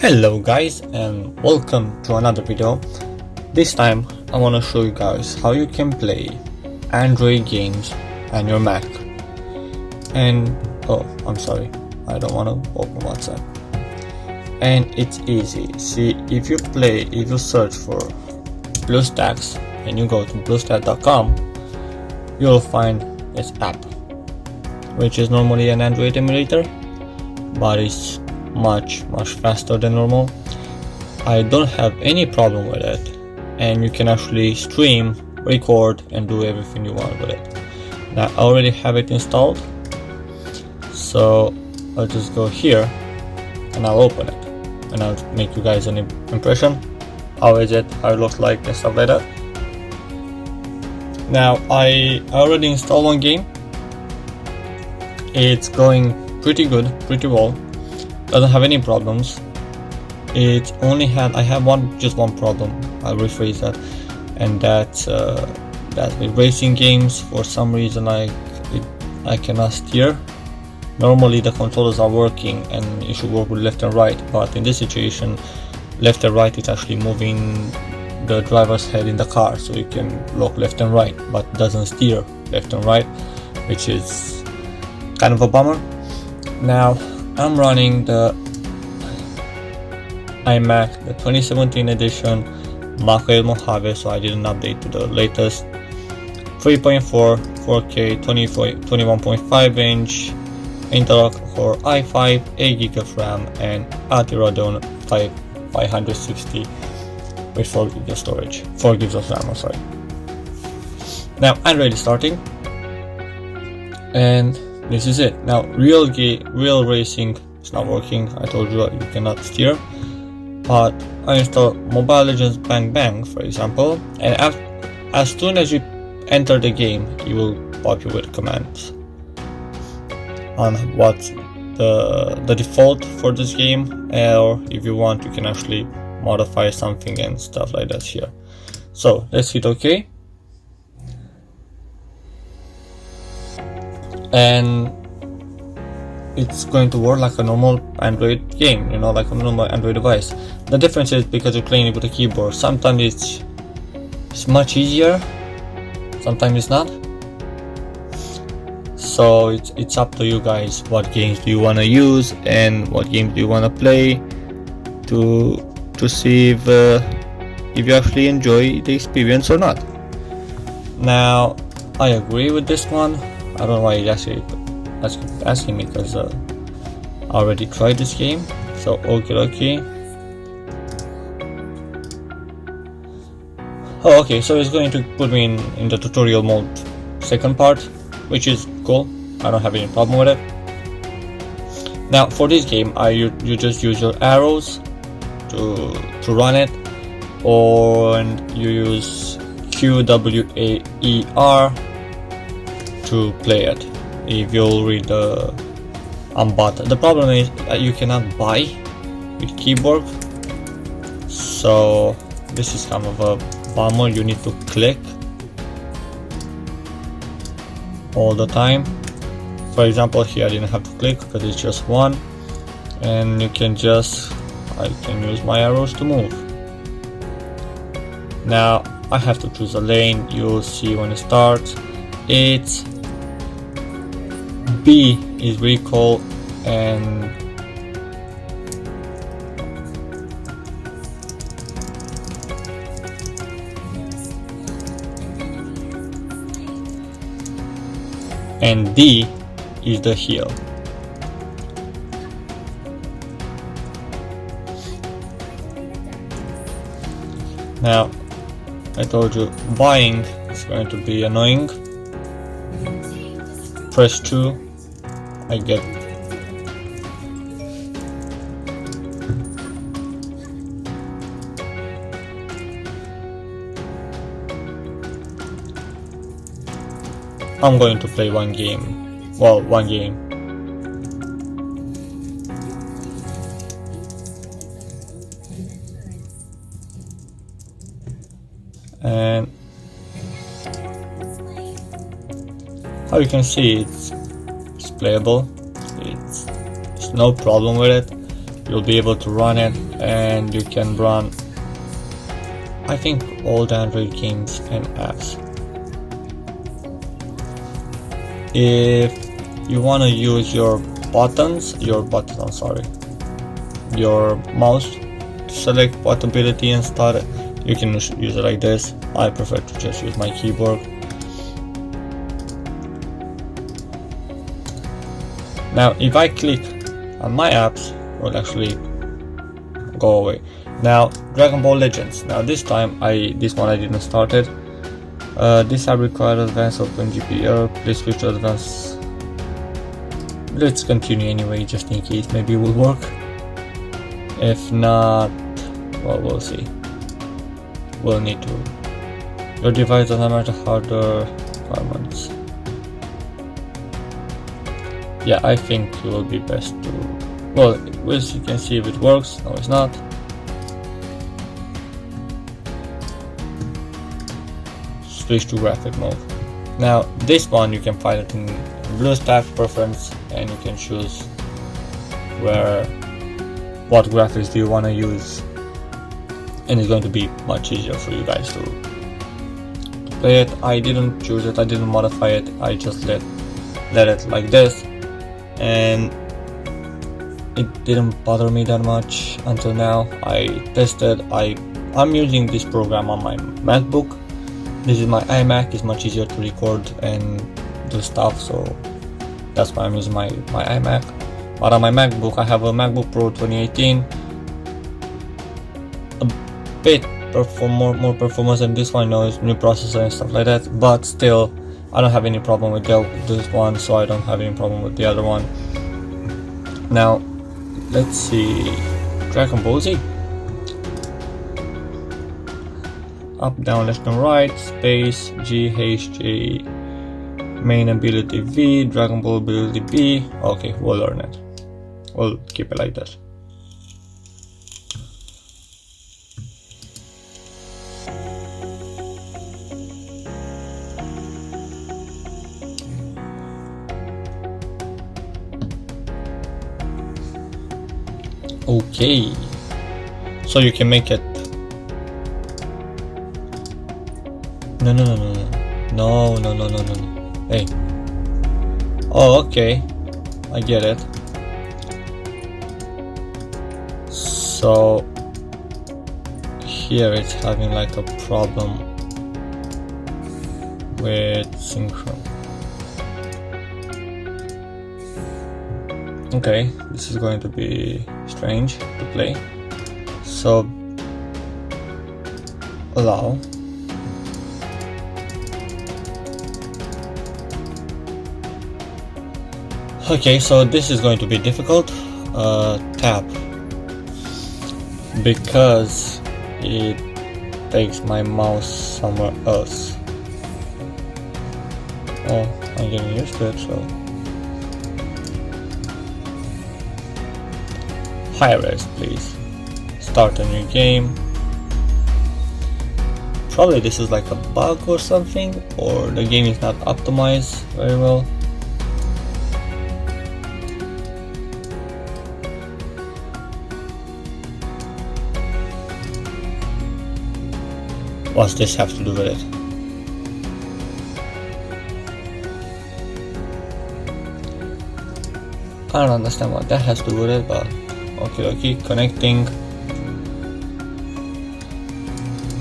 Hello guys and welcome to another video. This time I want to show you guys how you can play Android games on your Mac. And oh, I'm sorry, I don't want to open WhatsApp. And it's easy. See, if you search for BlueStacks and you go to bluestack.com, you'll find this app, which is normally an Android emulator, but it's much faster than normal. I don't have any problem with it, and you can actually stream, record, and do everything you want with it. Now I already have it installed, so I'll just go here and I'll open it and I'll make you guys an impression. How is it, how it looks like, and stuff like that. Now I already installed one game. It's going pretty good, pretty well. Doesn't have any problems. I have just one problem. I'll rephrase that, and that's that with racing games, for some reason I cannot steer. Normally the controllers are working and you should work with left and right, but in this situation left and right is actually moving the driver's head in the car, so you can look left and right, but doesn't steer left and right, which is kind of a bummer. Now I'm running the Imac, the 2017 edition Macbook Mojave, so I didn't update to the latest 3.4 4K 21.5 inch Intel Core i5, 8GB of RAM, and Radeon 560 with 4GB of storage, 4GB of RAM. I'm sorry. Now I'm ready starting, and this is it. Now real racing is not working. I told you you cannot steer, but I installed Mobile Legends Bang Bang, for example, and as soon as you enter the game, you will populate with commands on what's the default for this game, or if you want you can actually modify something and stuff like that here. So let's hit OK, and it's going to work like a normal Android game, like a normal Android device. The difference is because you're playing it with a keyboard, sometimes it's much easier, sometimes it's not. So it's up to you guys. What games do you want to use and what games do you want to play to see if you actually enjoy the experience or not. Now I agree with this one. I don't know why you actually asking me, because I already tried this game. So okay. Oh, okay, so it's going to put me in the tutorial mode second part, which is cool. I don't have any problem with it. Now for this game, you just use your arrows to run it, or you use QWAER to play it. If you'll read the button. The problem is that you cannot buy with keyboard, so this is kind of a bummer. You need to click all the time. For example, here I didn't have to click because it's just one, and I can use my arrows to move. Now I have to choose a lane. You'll see when it starts. It's B is recall, and D is the heal. Now I told you buying is going to be annoying. Press 2, I get I'm going to play one game. And how you can see, it's playable. It's no problem with it. You'll be able to run it and you can run, I think, all the Android games and apps. If you want to use your mouse to select portability and start, you can use it like this. I prefer to just use my keyboard. Now if I click on my apps, it will actually go away. Now Dragon Ball Legends. Now this time this one I didn't start it. This app requires advanced OpenGPR. Please switch to advanced. Let's continue anyway, just in case, maybe it will work. If not, well, we'll see. We'll need to. Your device doesn't matter hardware requirements. Yeah, I think it will be best to. Well, as you can see if it works. No, it's not. Switch to graphic mode. Now this one you can find it in BlueStack preference, and you can choose what graphics do you want to use, and it's going to be much easier for you guys to play it. I didn't choose it, I didn't modify it, I just let it like this, and it didn't bother me that much until now. I tested. I'm using this program on my MacBook. This is my Imac. It's much easier to record and do stuff, so that's why I'm using my Imac. But on my MacBook, I have a MacBook Pro 2018. A bit more performance than this one, knows new processor and stuff like that. But still, I don't have any problem with this one, so I don't have any problem with the other one. Now, let's see, Dragon Ball Z. Up, down, left and right, space, G, H, J, main ability V, Dragon Ball ability B. Okay, we'll learn it. We'll keep it like that. Okay, so you can make it. No. Hey. Oh, okay. I get it. So here it's having like a problem with synchron. Okay, this is going to be strange to play. So allow. Okay, so this is going to be difficult. Tap, because it takes my mouse somewhere else. Oh, I'm getting used to it, so. High res, please. Start a new game. Probably this is like a bug or something, or the game is not optimized very well. What's this have to do with it? I don't understand what that has to do with it, but okay, connecting.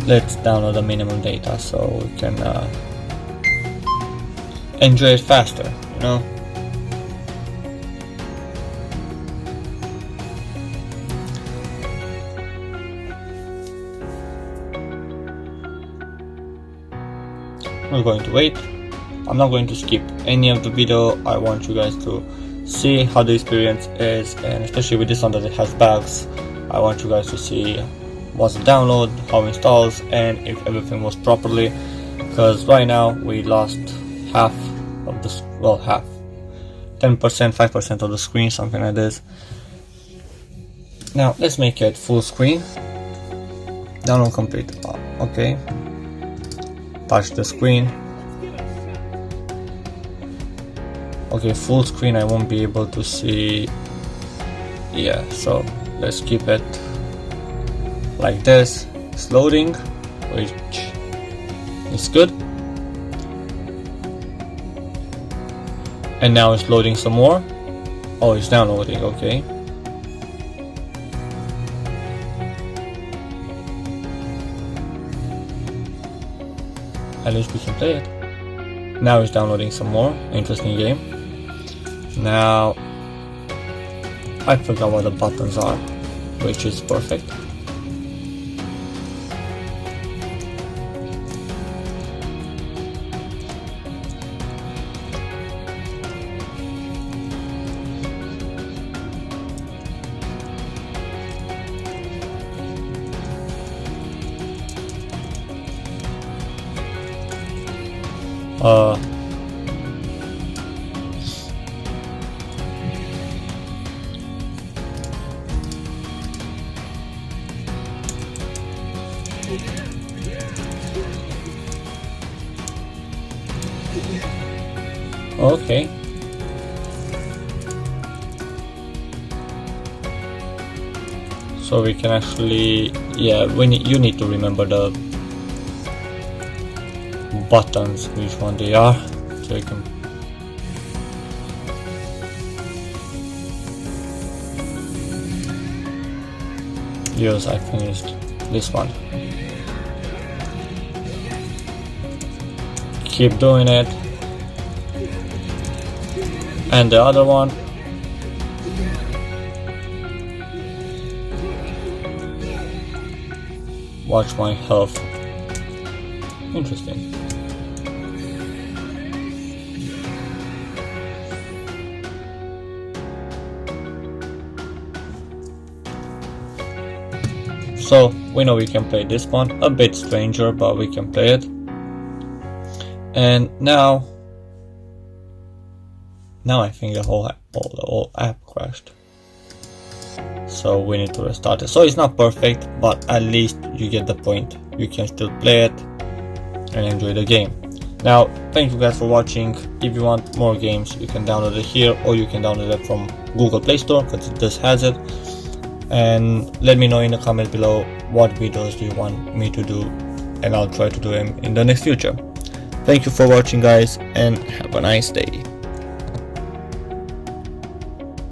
Let's download the minimum data so we can enjoy it faster, you know? We're going to wait. I'm not going to skip any of the video. I want you guys to see how the experience is, and especially with this one that it has bugs, I want you guys to see what's the download, how it installs, and if everything was properly, because right now we lost half of the, well, half, 10%, 5% of the screen, something like this. Now let's make it full screen. Download complete. Okay, touch the screen. Okay, full screen I won't be able to see. Yeah, so let's keep it like this. It's loading, which is good. And now it's loading some more. Oh, it's downloading, okay. At least we can play it. Now it's downloading some more. Interesting game. Now I forgot what the buttons are, which is perfect. Okay. So we can actually, yeah, you need to remember the buttons, which one they are, so you can. Yes, I finished this one. Keep doing it. And the other one. Watch my health. Interesting. So we know we can play this one, a bit stranger, but we can play it. And now I think the whole app crashed. So we need to restart it. So it's not perfect, but at least you get the point. You can still play it and enjoy the game. Now, thank you guys for watching. If you want more games, you can download it here, or you can download it from Google Play Store, because it just has it. And let me know in the comments below what videos do you want me to do, and I'll try to do them in the next future. Thank you for watching, guys, and have a nice day.